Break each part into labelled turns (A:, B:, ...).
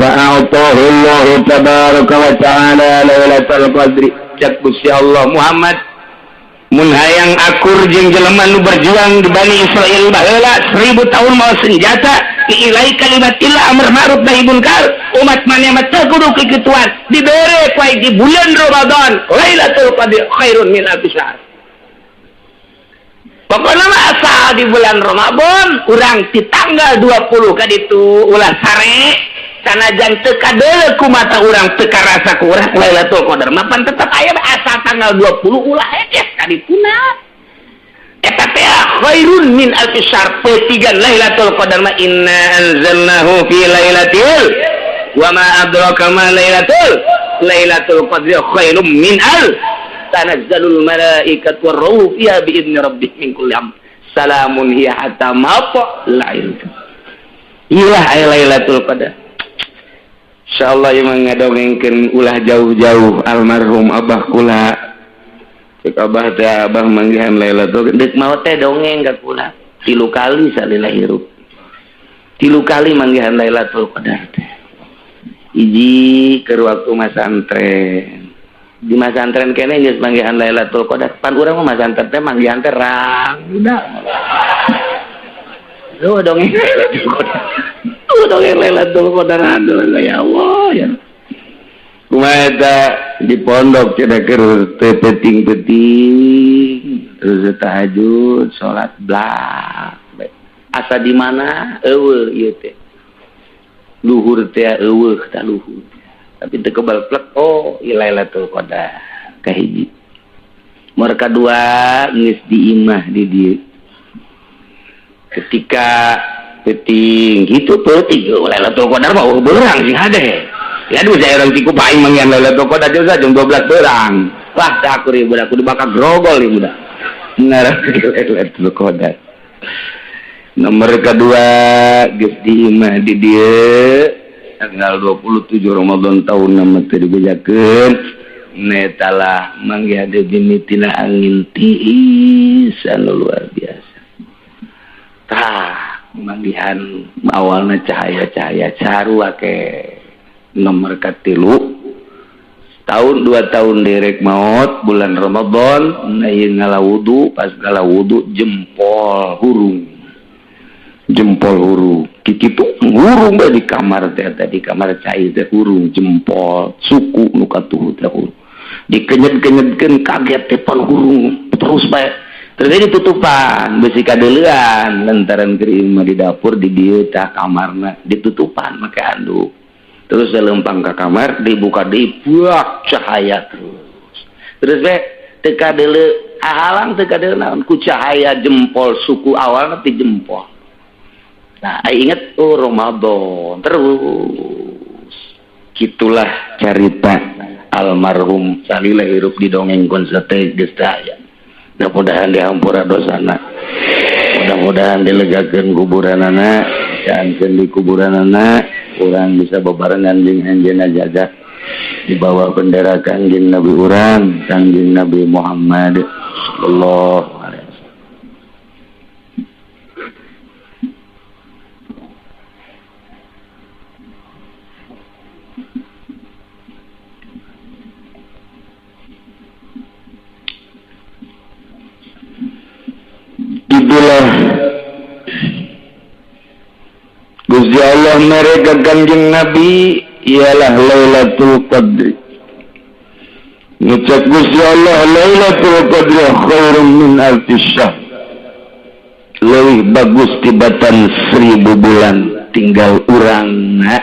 A: fa'atahu Allah tabaraka wa ta'ala lailatul qadri. Cak Gusti Allah Muhammad mun hayang akur jeung jelema nu berjuang di Bani Israil baheula 1000 tahun mau senjata ilai kalimatillah amr ma'ruf nahi munkar umat maneh mah teu kudu kikituan dibere ku di bulan Ramadan lailatul qadri khairun min alfi syahr. Pokokna mah asal di bulan Ramadan urang di tanggal 20 ka ditu ulah sare sanajan teu kadeuleu ku mata urang teu karasa ku urang lailatul qadar mah pan tetep aya asal tanggal 20 ulah edes ka dituna eta teh khairun min alfi syahr petigan lailatul qadar mah inna anzalnahu fi lailatil wa ma adraka ma lailatul qadri khairum min tanazzalul malaikatu war-ruhu fiha bi idzni rabbihim min kulli amr salamun hiya hatta matla'il ilah lailatul qadar. Insyaallah yang ngadongengkeun ulah jauh-jauh almarhum abah kula cek abah teh abah manggihan lailatul qadar deuk maot teh dongeng ka kula 3 kali salila hirup 3 kali manggihan lailatul qadar teh hiji keur waktu masantren di masantren kene geus manggihan lailatul qadar pan urang mah masantren teh manggihan teh rang budak lu dongeng lailatul qadar dongeng lailatul qadar aduh ya Allah ya kumaha eta di pondok cenah keur teu penting-penting terus tahajud salat blak asa di mana eueuh ieu teh luhur teh eueuh tah luhur tapi teu kebal plek oh lailatul qadar kahiji nomor kadua geus diimah di dieu ketika penting gitu penting lailatul qadar mah beurang sing hade ya aduh saya orang tiku paing mangyan lailatul qadar juga jam 12 beurang wah tak aku budak kudu bakal grogol ieu budak ngarep lailatul qadar nomor kedua geus diimah di dieu tanggal 27 Ramadan tahun nama teu dibejakeun netalah mangga ada bimitina angin tiis anu luar biasa tah manggihan awalna cahaya-cahaya sarua ke nomor katilu tahun 2 tahun derek maot bulan Ramadan ieu ngalawudu pas ngalawudu jempol hurung kikitu hurung bae di kamar teh di kamar cai teh hurung jempol suku nu katuh teh hurung dikenyed-kenyedkeun kaget teh pan hurung terus bae terus ditutupan besi kadeuleuan lantaran keur mah di dapur di dieu tah kamarna ditutupan make anduk terus lempang ka kamar dibuka deui buak cahaya terus bae teu kadeuleu halang teu kadeuleu naon ku cahaya jempol suku awalna ti jempol. Nah, ingat Ramadan terus gitulah cerita almarhum salila hirup di dongengkeun sateh geus daya. Mudah-mudahan dihampura dosana. Mudah-mudahan dilegakeun kuburanana, janten di kuburanana urang bisa bebarengan jeung anjeunna jaga di bawah bendera Kangjeng Nabi urang, Kangjeng Nabi Muhammad sallallahu alaihi wasallam. Itulah Gusti Allah mereka Kangjeng Nabi ialah Lailatul Qadri. Ngucap Gusti Allah Lailatul Qadri khairun min alfi syahr. Lebih bagus tibatan 1000 bulan tinggal urangna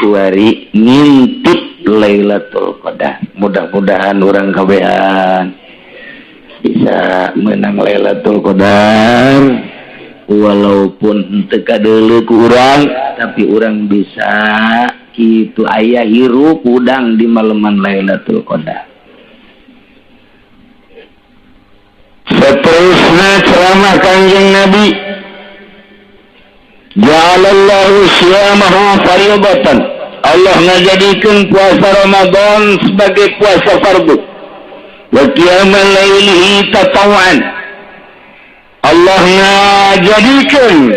A: kuari ngintip Lailatul Qadar. Mudah-mudahan urang kabehan bisa menang Lailatul Qadar walaupun teu kadeuleu ku urang tapi urang bisa kitu aya hirup udang di maleman Lailatul Qadar. Seterusnya ceramah Kangjeng Nabi ja'alallahu syiyamahu fardatan. Allah ngajadikeun puasa Ramadan sebagai puasa fardu. Wa qiyamal lailihi tatawwan. Allah ngajadikeun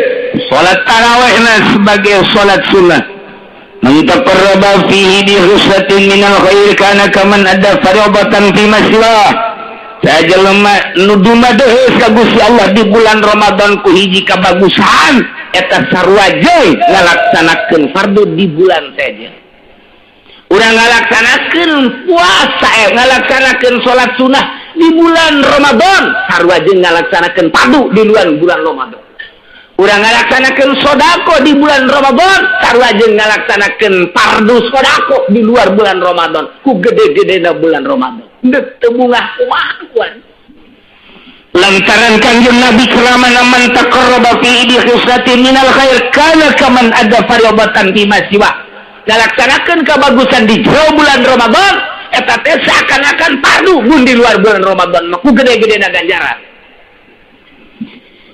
A: salat tarawihna sebagai salat sunnah. man taqarraba fihi bi husatin minal khair kana kaman ada farobatan fi maswa. Saja lemah nuduma deus ka Gusti Allah di bulan Ramadan ku hiji kabagusan eta sarua jeung ngalaksanakeun fardu di bulan saja. Urang ngalaksanakeun puasa ngalaksanakeun salat sunah di bulan Ramadan sarua jeung ngalaksanakeun fardu di luar bulan Ramadan. Urang ngalaksanakeun sodako di bulan Ramadan sarua jeung ngalaksanakeun fardu sodako di luar bulan Ramadan ku gede-gedena bulan Ramadan. Dek tebungah kumakuan lantaran kanjeng Nabi keraman man taqarraba fi idi khusatin minal khair kana kaman ada farobatan fi masiwa ngalaksanakeun kabagusan di jero bulan Ramadan eta teh seakan-akan fardu mun di luar bulan Ramadan mah ku gede-gedena ganjaran.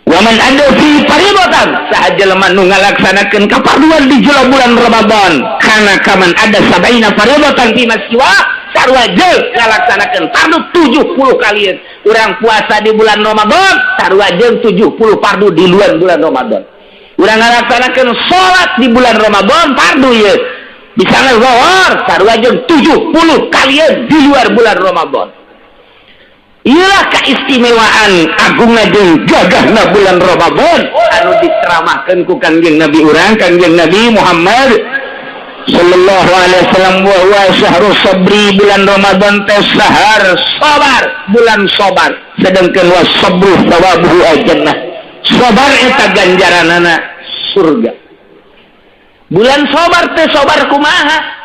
A: Waman ada fi faribatan sahaja lemah nu ngalaksanakeun kafarduan di jero bulan Ramadan kana kaman ada sabaina faribatan fi masiwa sarua jeung ngalaksanakeun fardu 70 kalian. Urang puasa di bulan Ramadan sarua jeung 70 fardu di luar bulan Ramadan. Urang ngalaksanakeun salat di bulan Ramadan fardu ye misalnya zuhur sarua jeung 70 kalian di luar bulan Ramadan. Iyalah keistimewaan agungna jeung gagahna bulan Ramadan anu diceramahkeun ku kanjeng Nabi urang kanjeng Nabi Muhammad sallallahu alaihi wasallam wa syahrus sabri bulan Ramadan teh sahar sabar bulan sabar sedengkeun wa sabru sawabuhu al-jannah sabar eta ganjaranana surga. Bulan sabar teh sabar kumaha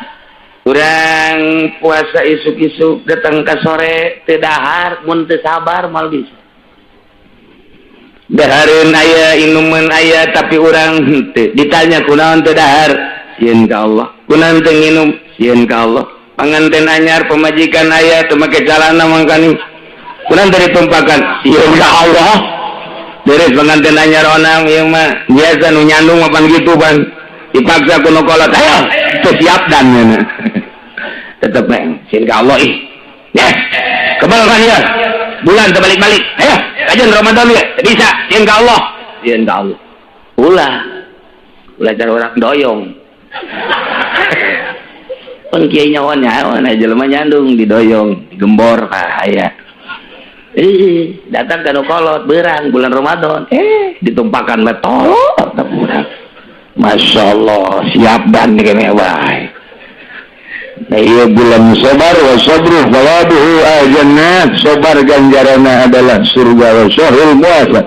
A: urang puasa isuk-isuk datang ka sore teu dahar mun teu sabar mal bisa dahareun aya inuman aya tapi urang henteu ditanya kunaon teu dahar sieun ka Allah kunaon teu nginum sieun ka Allah panganten anyar pemajikan aya teu make calana mangkani kunaon teu ditumpakan sieun ka Allah beres panganten anyar onang ieu mah biasa nu nyandung mapan kitu ban dipaksa kuno kolot ayo teu siap dan tetep sieun ka Allah ih ya kebalkan ya bulan teu balik-balik ayo kajian Ramadan ya bisa sieun ka Allah sieun ka Allah ulah cara orang doyong pun kiai nyawana jelema nyandung didoyong digembor aya datang ka nu kolot beurang bulan Ramadan ditumpakan metol urang masyaallah siap dan kene wae. Nah, iya bulan sabar wa sabru fawaduhu al-jannah sabar ganjaranna adalah surga wa syahrul muasad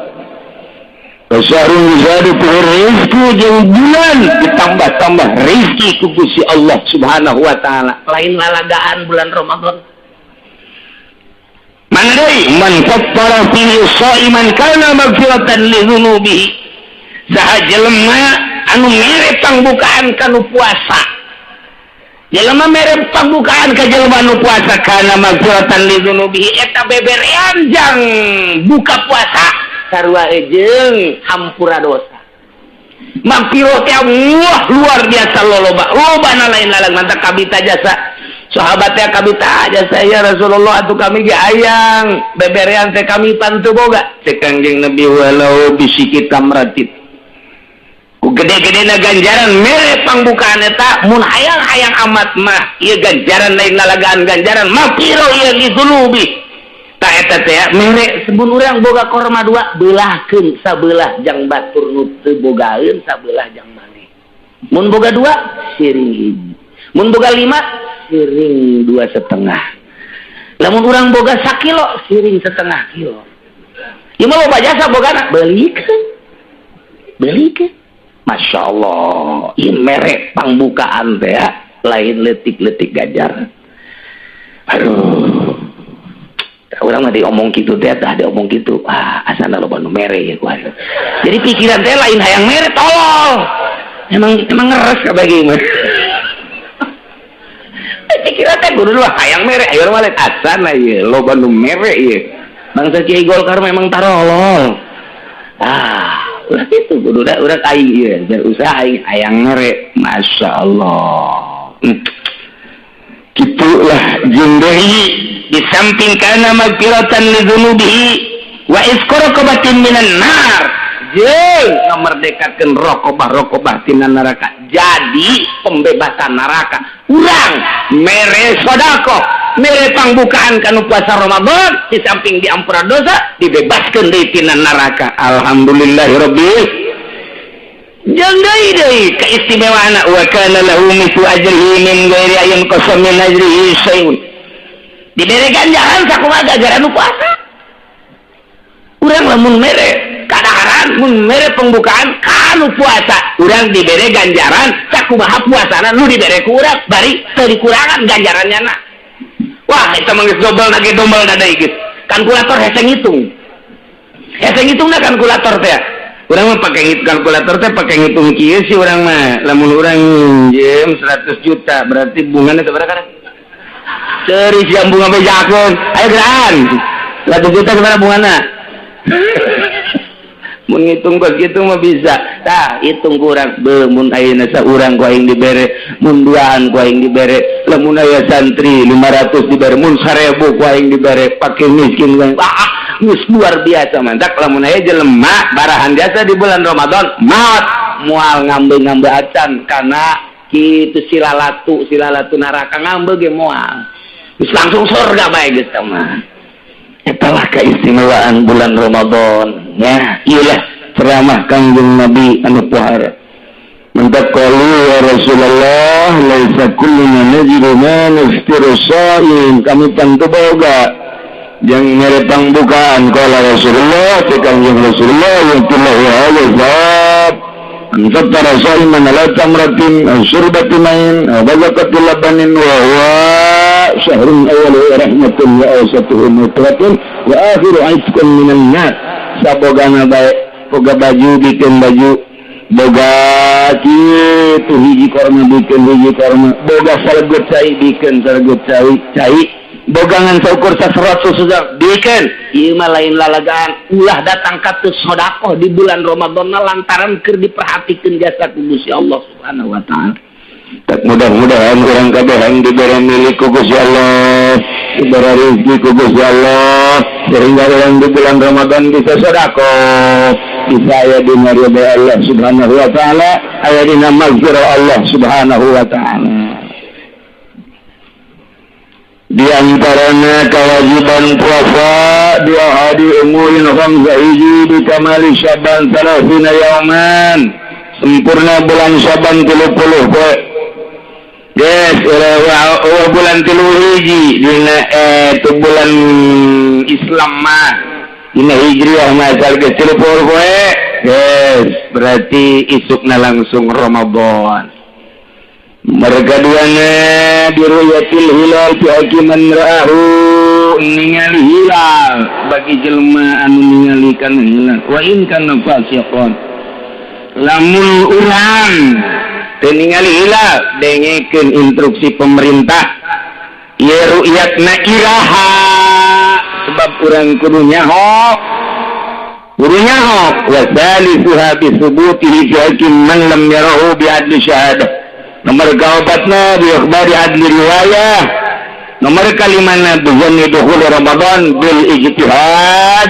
A: wa syahrul muzadu rizqu jeung bulan ditambah-tambah rezeki ku Gusti Allah Subhanahu wa taala lain lalagaan bulan Ramadan. Man deui man kaffara fihi shaiman kana maghfiratan li dzunubihi sahaja lemah anu mere pangbukaan kanu puasa jelema mere pambukaan ka jelema nu puasa kana maghfiratan li dzunubihi eta beberean jang buka puasa sarua jeung hampura dosa. Maghfirah teh wah luar biasa lobana lain lalang mantap kabita jasa sahabat teh kabita jasa ya Rasulullah atuh kami ge ayang beberean teh kami pantu boga cek Kangjeng Nabi walau bisikit tamratit ku gede-gedena ganjaran mere pangbukaan eta mun hayang-hayang amat mah ieu ganjaran lain lalagaan ganjaran maghfirah ieu li dzunubi ta eta teh mere sebun urang boga korma dua beulahkeun sabelah jang batur nu teu bogaeun sabelah jang maneh mun boga dua siring hiji mun boga 5 siring 2,5 lamun urang boga 1 kilo siring 1,5 kilo ieu mah loba jasa bogana beulikeun Masya Allah, ini merek pangbukaan teh lain letik-letik gajar. Aduh, orang mah diomong gitu teh, dah diomong gitu. Asana loba nu mere ya gua. Jadi pikiran teh lain hayang mere tolol. Emang ngeres ka bagi mah. Pikiran teh kudu lah hayang mere, ayo mah lain asana ieu, loba nu mere ieu. Bangsa Kiai Golkar memang tarolol. Ulah itu kudu udah aing ieu biar usaha aing hayang mere Masya Allah gitulah jeung deui di samping kana maghfiratan li dzunubihi wa isqara qabatin minan nar jeung ngamerdekakeun rokobah tina neraka. Jadi pembebasan neraka urang mere sedekah mere pangbukaan kanu puasa Ramadan di samping diampura dosa dibebaskeun deui tina neraka. Alhamdulillahirabbil jeung deui kaistimewaana wa kana lahu mithlu ajrihi min ghairi ayyin qasam min ajrihi syai'un. Dibere ganjaran sakumaha gara-gara nu puasa. Urang lamun mere kadaharan mun mere pembukaan kanu puasa urang dibere ganjaran sakumaha puasana nu dibere ku urang bari teu dikurangan ganjarannya na. Wah eta mah geus dobel na ge dombal da deui geus. Kalkulator hese ngitung. Hese ngitungna kalkulator teh. Urang mah pake kalkulator teh pake ngitung kieu sih urang mah. Lamun urang minjem 100 juta berarti bungana teh berapa? Ceuris yang bunga bejakeun. Ayo geran. 100 juta gimana bungana? Mun ngitung kos gitu mah bisa. Tah hitung kurang be mun ayeuna saurang ku aing dibere, mun duaan ku aing dibere, lamun aya santri 500 dibere, mun 1000 ku aing dibere, pake miskin ku. Geus luar biasa mantak lamun aya jelema barahan biasa di bulan Ramadan maot moal ngambe-ngambe acan kana kitu silalatu neraka ngambe ge moal. Geus langsung surga bae geus mah. Etalah keistimewaan bulan Ramadan ya. Iyalah ceramah kanjeng Nabi anu pohara mentaqalu ya Rasulullah laisa kulluna najidu ma nastiru shaim kami tantu boga yang ngerepang bukaan kala Rasulullah kanjeng Rasulullah yang telah wa'alazab anfatara shaiman ala tamratin syurbati main bazakatul labanin wa syahrun awal rahmatun wa awsatuhu mutratun wa akhiru aiskan minan nar. Sabogana bae boga baju bikin baju boga kitu hiji korma bikin hiji korma boga salegut cai bikin salegut cai boga ngan saukur saserat susah bikin ieu mah lain lalagaan ulah datang ka teu sedekah di bulan Ramadan lantaran keur diperhatikeun jasa ku Gusti Allah Subhanahu wa taala. Tak mudah-mudahan orang kabeh yang diberi milik ku Gusti Allah, diberi rezeki ku Gusti Allah, sehingga orang di bulan Ramadan bisa sedekah, bisa aya di ridha Allah Subhanahu wa taala, aya di maghfirah Allah Subhanahu wa taala. Di antaranya kewajiban puasa dua hari umulin khamsa hiji di kamali Syaban 30 yauman, sempurna bulan Syaban 30 poe. Yes, bulan 3 hiji dina itu bulan Islam mah dina Hijriah mah salge 30 poe. Yes, berarti isukna langsung Ramadan. Mereka duanya biruyatil hilal fi hakiman ra'ahu ningali hilal bagi jelema anu ningalikeun hilal wa in kana fasiqon lamun urang teu ningali hilal dengekeun instruksi pemerintah ieu ru'yatna iraha sebab urang kudu nyahok wa salisuha bi subutihi fi hakim man lam yarahu bi adli syahadah. Nomor kaobatna bi ikhbari adli riwayah. Nomor kalimana bizanni dukhul Ramadan bil ijtihad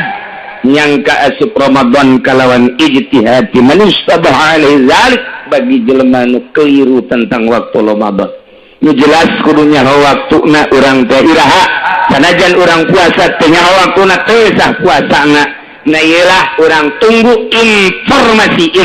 A: nyangka asup Ramadan kalawan ijtihad man istabaha alaihi zalik bagi jelema nu keliru tentang waktu Ramadan. Nu jelas kudunya waktuna urang teh iraha sanajan urang puasa teh nyaho waktuna teh sah puasana. Nah ialah urang tunggu informasi